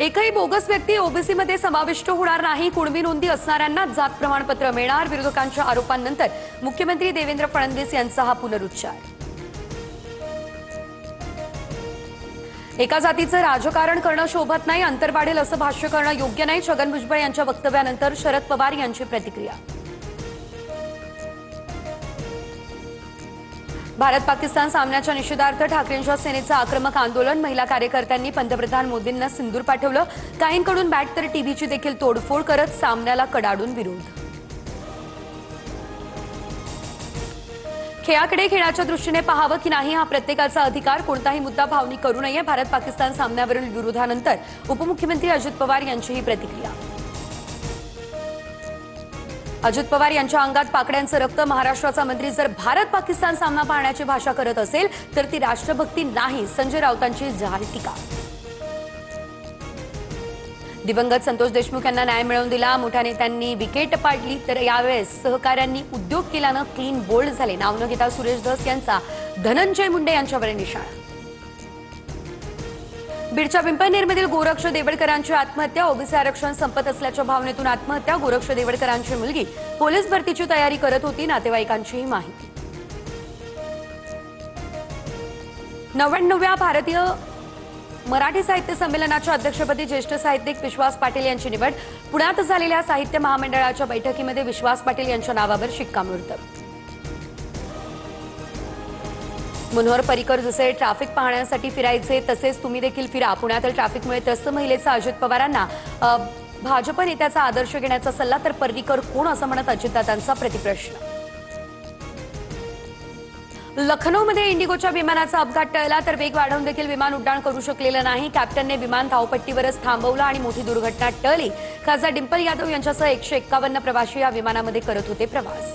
एकही बोगस व्यक्ती ओबीसी मध्ये समाविष्ट होणार नाही। कुणबी नोंदी असणाऱ्यांना जात प्रमाणपत्र मिळणार। विरोधकांच्या आरोपांनंतर मुख्यमंत्री देवेंद्र फडणवीस यांचा हा पुनरुच्चार। एका जातीचं राजकारण करणं शोभत नाही, अंतर वाढेल असं भाष्य करणं योग्य नाही। छगन भुजबळ यांच्या वक्तव्यानंतर शरद पवार यांची प्रतिक्रिया। भारत पाकिस्तान सामन्याच्या निषेधार्थ ठाकरेंच्या सेनेचं आक्रमक आंदोलन। महिला कार्यकर्त्यांनी पंतप्रधान मोदींना सिंदूर पाठवलं। काहींकडून बॅट तर टीव्हीची देखील तोडफोड करत सामन्याला कडाडून विरोध। खेळाकडे खेळाच्या दृष्टीने पाहावं की नाही हा प्रत्येकाचा अधिकार, कोणताही मुद्दा भावनिक करू नये। भारत पाकिस्तान सामन्यावरील विरोधानंतर उपमुख्यमंत्री अजित पवार यांची ही प्रतिक्रिया। अजित पवार यांच्या अंगात पाकड्यांचं रक्त। महाराष्ट्राचा मंत्री जर भारत पाकिस्तान सामना पाहण्याची भाषा करत असेल तर ती राष्ट्रभक्ती नाही, संजय राऊतांची जाहीर टीका। दिवंगत संतोष देशमुख यांना न्याय मिळवून दिला। मोठ्या नेत्यांनी विकेट पाडली तर यावेळेस सहकाऱ्यांनी उद्योग केल्यानं क्लीन बोल्ड झाले। नाव न घेता सुरेश धस यांचा धनंजय मुंडे यांच्यावर निशाणा। बीडच्या पिंपळनेरमधील गोरक्ष देवडकरांची आत्महत्या। ओबीसी आरक्षण संपत असल्याच्या भावनेतून आत्महत्या। गोरक्ष देवडकरांची मुलगी पोलीस भरतीची तयारी करत होती, नातेवाईकांची ही माहिती। 99व्या भारतीय मराठी साहित्य संमेलनाच्या अध्यक्षपदी ज्येष्ठ साहित्यिक विश्वास पाटील यांची निवड। पुण्यात झालेल्या साहित्य महामंडळाच्या बैठकीमध्ये विश्वास पाटील यांच्या नावावर शिक्कामोर्तब। मनोहर पर्रिकर जसे ट्रॅफिक पाहण्यासाठी फिरायचे तसेच तुम्ही देखील फिरा। पुण्यातील ट्रॅफिकमुळे त्रस्त महिलेचा अजित पवारांना भाजप नेत्याचा आदर्श घेण्याचा सल्ला, तर पर्रिकर कोण असं म्हणत अजितदादांचा प्रतिप्रश्न। लखनौमध्ये इंडिगोच्या विमानाचा अपघात टळला तर वेग वाढवून देखील विमान उड्डाण करू शकलेलं नाही। कॅप्टनने विमान धावपट्टीवरच थांबवलं आणि मोठी दुर्घटना टळली। खासदार डिंपल यादव यांच्यासह 151 प्रवासी या विमानामध्ये करत होते प्रवास।